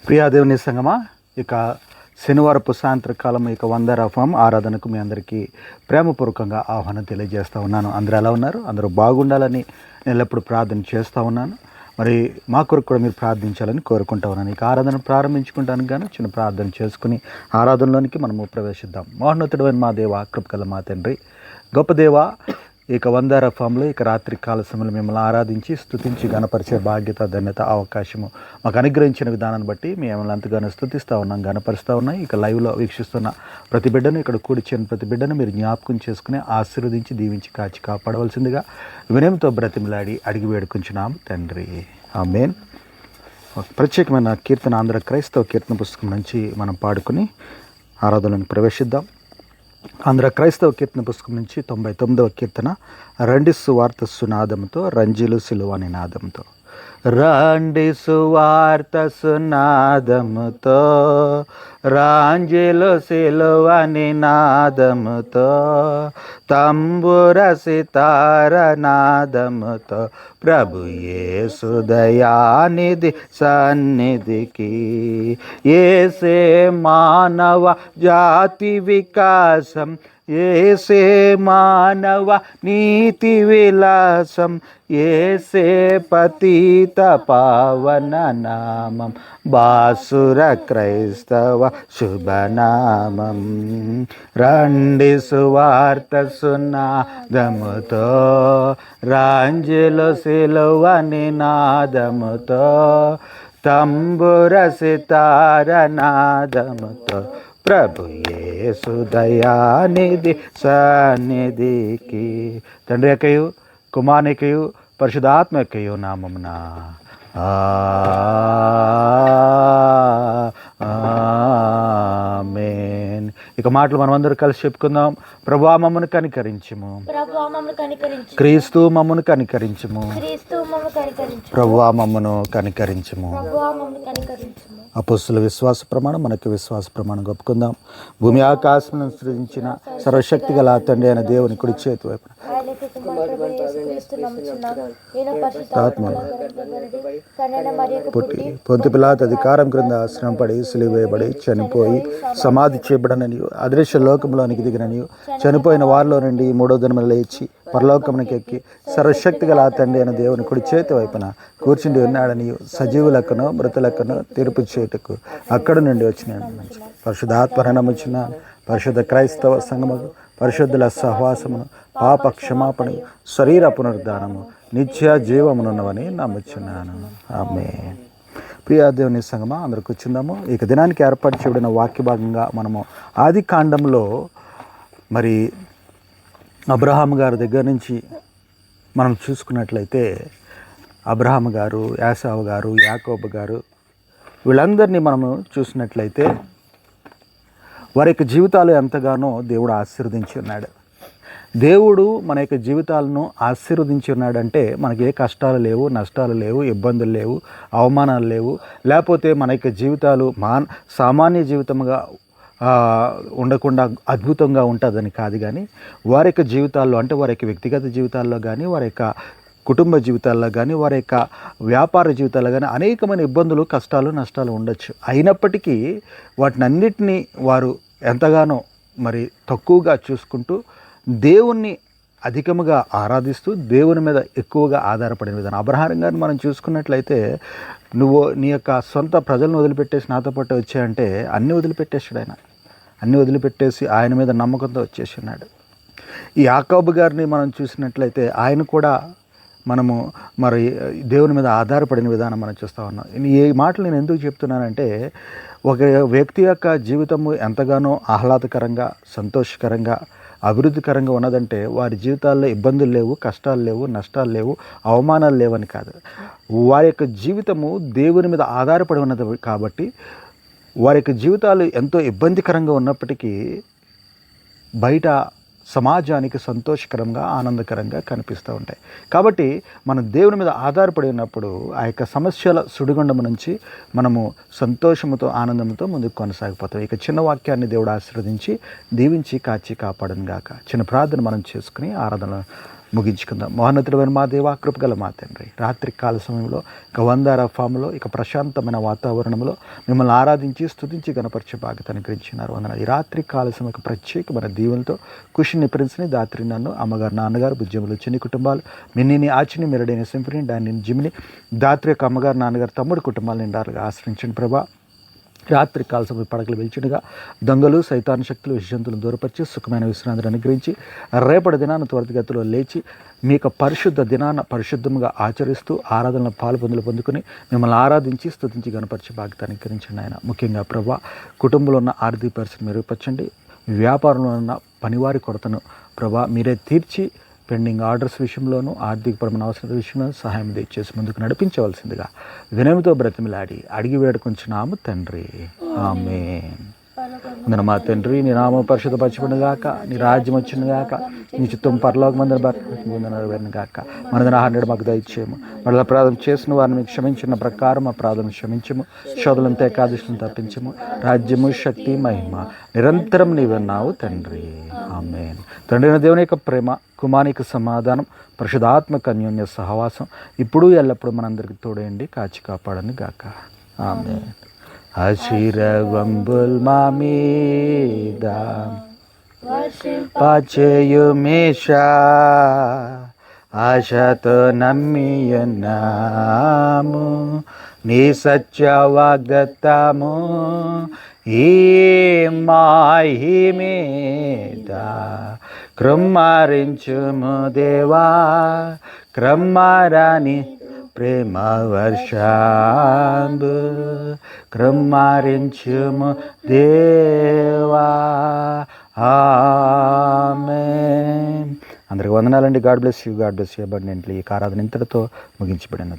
ప్రియాదేవుని సంగమా, ఇక శనివారపు సాయంత్రకాలం ఇక వందరఫాం ఆరాధనకు మీ అందరికీ ప్రేమపూర్వకంగా ఆహ్వానం తెలియజేస్తూ ఉన్నాను. అందరూ ఎలా ఉన్నారు? అందరూ బాగుండాలని నేను ఎల్లప్పుడూ ప్రార్థన చేస్తూ ఉన్నాను. మరి మా కొరకు కూడా మీరు ప్రార్థించాలని కోరుకుంటా ఉన్నాను. ఇక ఆరాధన ప్రారంభించుకుంటానికి గాను చిన్న ప్రార్థన చేసుకుని ఆరాధనలోనికి మనము ప్రవేశిద్దాం. మహోన్నతుడైన మా దేవ, కృపగల మా తండ్రి, గొప్ప దేవ, ఇక వందరఫాంలో ఇక రాత్రి కాల సమయంలో మిమ్మల్ని ఆరాధించి స్తుతించి గణపరిచే బాధ్యత, ధన్యత, అవకాశము మాకు అనుగ్రహించిన విధానాన్ని బట్టి మేము ఎంతగానో స్తుతిస్తూ ఉన్నాం, గణపరుస్తూ ఉన్నాం. ఇక లైవ్లో వీక్షిస్తున్న ప్రతి బిడ్డను, ఇక్కడ కూడి చేరిన ప్రతి బిడ్డను మీరు జ్ఞాపకం చేసుకుని ఆశీర్వదించి దీవించి కాచి కాపాడవలసిందిగా వినయంతో బ్రతిమలాడి అడిగి వేడుకుంటున్నాం తండ్రి. ఆమేన్. ప్రత్యేకమైన కీర్తన ఆంధ్ర క్రైస్తవ కీర్తన పుస్తకం నుంచి మనం పాడుకుని ఆరాధనలోకి ప్రవేశిద్దాం. ఆంధ్ర క్రైస్తవ కీర్తన పుస్తకం నుంచి 99వ కీర్తన, రండి సువార్త సునాదంతో, రంజీలు సిలువ నినాదంతో. రండి సువార్త సునాదముతో, రాంజీలు సిలువ నినాదముతో, తంబుర సితార నాదముతో, ప్రభు యేసు దయానిధి సన్నిధికి, యేసే మానవ జాతి వికాసం, యేసే మానవ నీతి విలాసం, యేసే పతిత పావన నామం, బాసుర క్రైస్తవ శుభనామం. రండి సువార్త సునాదముతో, రాంజీలు సిలువ నినాదముతో, తంబుర సితార నాదముతో, ప్రభు యేసు దయానిధి సన్నిధికి. తండ్రి యొక్కయు, కుమారునికయు, పరిశుద్ధాత్మ యొక్కయు నామమున ఆమేన్. ఇక మాటలు మనమందరూ కలిసి చెప్పుకుందాం. ప్రభువా మమ్మను కనికరించుము, క్రీస్తు మమ్మను కనికరించుము, ప్రభువా మమ్మను కనికరించుము. అపోస్తుల విశ్వాస ప్రమాణం, మనకి విశ్వాస ప్రమాణం ఒప్పుకుందాం. భూమి ఆకాశం సృజించిన సర్వశక్తి గల తండ్రి అయిన దేవుని కుడి చేతి వైపు పుట్టి పొంతి పిలాతు అధికారం క్రింద శ్రమపడి సిలువేయబడి చనిపోయి సమాధి చేయబడననియు, అదృశ్య లోకంలోనికి దిగిననియు, చనిపోయిన వారిలో నుండి మూడో దినమున లేచి పరలోకమునికి ఎక్కి సర్వశక్తి గల తండ్రి అయిన దేవుని కుడి చేతి వైపున కూర్చుండి ఉన్నాడనియు, సజీవులకును మృతులకును తీర్పు చేయుటకు అక్కడ నుండి వచ్చిన పరిశుద్ధాత్మ నమ్ముచున్న పరిశుద్ధ క్రైస్తవ సంఘమును, పరిశుద్ధుల సహవాసమును, పాప క్షమాపణ, శరీర పునరుద్ధానము, నిత్య జీవమునున్నవని నమ్ముచున్నాను. ఆమేన్. ప్రియ దేవుని సంగమా, అందరూ కూర్చుందాము. ఇక దినానికి ఏర్పాటు చేయబడిన వాక్య భాగంగా మనము ఆది కాండంలో మరి అబ్రహాం గారి దగ్గర నుంచి మనం చూసుకున్నట్లయితే అబ్రహాం గారు, యాసావు గారు, యాకోబు గారు, వీళ్ళందరినీ మనము చూసినట్లయితే వారి యొక్క జీవితాలు ఎంతగానో దేవుడు ఆశీర్వదించి ఉన్నాడు. దేవుడు మన యొక్క జీవితాలను ఆశీర్వదించి ఉన్నాడంటే మనకి ఏ కష్టాలు లేవు, నష్టాలు లేవు, ఇబ్బందులు లేవు, అవమానాలు లేవు, లేకపోతే మన యొక్క జీవితాలు సామాన్య జీవితంగా ఉండకుండా అద్భుతంగా ఉంటుందని కాదు. కానీ వారి యొక్క జీవితాల్లో, అంటే వారి యొక్క వ్యక్తిగత జీవితాల్లో కానీ, వారి యొక్క కుటుంబ జీవితాల్లో కానీ, వారి యొక్క వ్యాపార జీవితాల్లో కానీ అనేకమైన ఇబ్బందులు, కష్టాలు, నష్టాలు ఉండొచ్చు. అయినప్పటికీ వాటిని అన్నిటినీ వారు ఎంతగానో మరి తక్కువగా చూసుకుంటూ దేవుణ్ణి అధికముగా ఆరాధిస్తూ దేవుని మీద ఎక్కువగా ఆధారపడిన విధానం. అబ్రహాం గారిని మనం చూసుకున్నట్లయితే, నువ్వు నీ యొక్క సొంత ప్రజలను వదిలిపెట్టేసి నాతో పాటు వచ్చాయంటే అన్నీ వదిలిపెట్టేసాడు ఆయన. అన్నీ వదిలిపెట్టేసి ఆయన మీద నమ్మకంతో వచ్చేసి ఉన్నాడు. ఈ యాకోబు గారిని మనం చూసినట్లయితే ఆయన కూడా మనము మరి దేవుని మీద ఆధారపడిన విధానం మనం చూస్తూ ఉన్నాం. ఈ మాటలు నేను ఎందుకు చెప్తున్నానంటే, ఒక వ్యక్తి యొక్క జీవితము ఎంతగానో ఆహ్లాదకరంగా, సంతోషకరంగా, అభివృద్ధికరంగా ఉన్నదంటే వారి జీవితాల్లో ఇబ్బందులు లేవు, కష్టాలు లేవు, నష్టాలు లేవు, అవమానాలు లేవని కాదు. వారి యొక్క జీవితము దేవుని మీద ఆధారపడి ఉన్నది కాబట్టి వారి యొక్క జీవితాలు ఎంతో ఇబ్బందికరంగా ఉన్నప్పటికీ బయట సమాజానికి సంతోషకరంగా, ఆనందకరంగా కనిపిస్తూ ఉంటాయి. కాబట్టి మనం దేవుని మీద ఆధారపడి ఉన్నప్పుడు ఆ యొక్క సమస్యల సుడిగుండము నుంచి మనము సంతోషముతో, ఆనందంతో ముందుకు కొనసాగిపోతాం. ఇక చిన్న వాక్యాన్ని దేవుడు ఆశీర్వదించి దీవించి కాచి కాపాడను గాక. చిన్న ప్రార్థన మనం చేసుకుని ఆరాధన ముగించుకుందాం. మహోన్నతుడైన మా దేవా, కృపగల మా తండ్రి, రాత్రి కాల సమయంలో ఇక వందార ఫామ్లో ఇక ప్రశాంతమైన వాతావరణంలో మిమ్మల్ని ఆరాధించి స్తుతించి గణపరిచే బాధ్యత అనుగ్రహించినారు. వందనాలు. ఈ రాత్రి కాల సమయం ప్రత్యేకమైన దీవులతో కుషిని ప్రిన్స్ని, దాత్రి నన్ను, అమ్మగారు, నాన్నగారు, బుజ్జములు, చిన్ని కుటుంబాలు, మిన్నిని, ఆచిని, మెరడైన సింఫనీ, డానిని, జిమిని, దాత్రి యొక్క అమ్మగారు, నాన్నగారు, తమ్ముడు కుటుంబాలు నిండారుగా ఆశ్రయించండి ప్రభా. రాత్రి కాల సమయం పడకలు వెలిచినగా దొంగలు, సైతాన్ శక్తులు, విషజంతులను దూరపరిచి సుఖమైన విశ్రాంతిని అనుగ్రహించి రేపటి దినాన్ని త్వరితగతిలో లేచి మీ యొక్క పరిశుద్ధ దినాన్ని పరిశుద్ధంగా ఆచరిస్తూ ఆరాధనలో పొందుకుని మిమ్మల్ని ఆరాధించి స్తుతించి గణపరిచే బాధ్యత అనుగ్రహించండి ఆయన. ముఖ్యంగా ప్రభా, కుటుంబంలో ఉన్న ఆర్థిక పరిస్థితిని మెరుగుపరచండి. వ్యాపారంలో ఉన్న పనివారి కొరతను ప్రభా మీరే తీర్చి పెండింగ్ ఆర్డర్స్ విషయంలోనూ ఆర్థికపరమైన అవసరాల విషయంలో సహాయం దయచేసి ముందుకు నడిపించవలసిందిగా వినయంతో బ్రతిమిలాడి అడిగి వేడుకొంచున్నాము తండ్రి. ఆమేన్. వందన మా తండ్రి, నీ నామం పరిశుద్ధపరచబడును గాక, నీ రాజ్యం వచ్చును గాక, నీ చిత్తం పరలోకమందున నెరవేరును గాక. మనదిన ఆహారం మాకు దయచేయము, మళ్ళీ అపరాధం చేసిన వారిని మీకు క్షమించిన ప్రకారం మా అపరాధం క్షమించము, శోధులంతా ఏకాదశులను తప్పించము. రాజ్యము, శక్తి, మహిమ నిరంతరం నీవన్నావు తండ్రి. ఆమేన్. తండ్రి అయిన దేవుని యొక్క ప్రేమ, కుమారుని సమాధానం, పరిశుద్ధాత్మక అన్యోన్య సహవాసం ఇప్పుడు ఎల్లప్పుడూ మనందరికి తోడేయండి, కాచి కాపాడని గాక. ఆమేన్. ఆశీర్వంబుల్ మా మీద వర్షింపచేయుమేషా, ఆశతో నమ్మియున్నాము నీ సత్య వాగ్దత్తము. ఈ మాహి మీద కృమ్మరించుము దేవా, క్రమ్మరాని ప్రేమ వర్షాంబు కృమ్మరించుము దేవా. ఆమేన్. అందరికి వందనాలండి. God bless you, God bless you abundantly. ఈ ఆరాధన ఇంతటితో ముగించబడినది.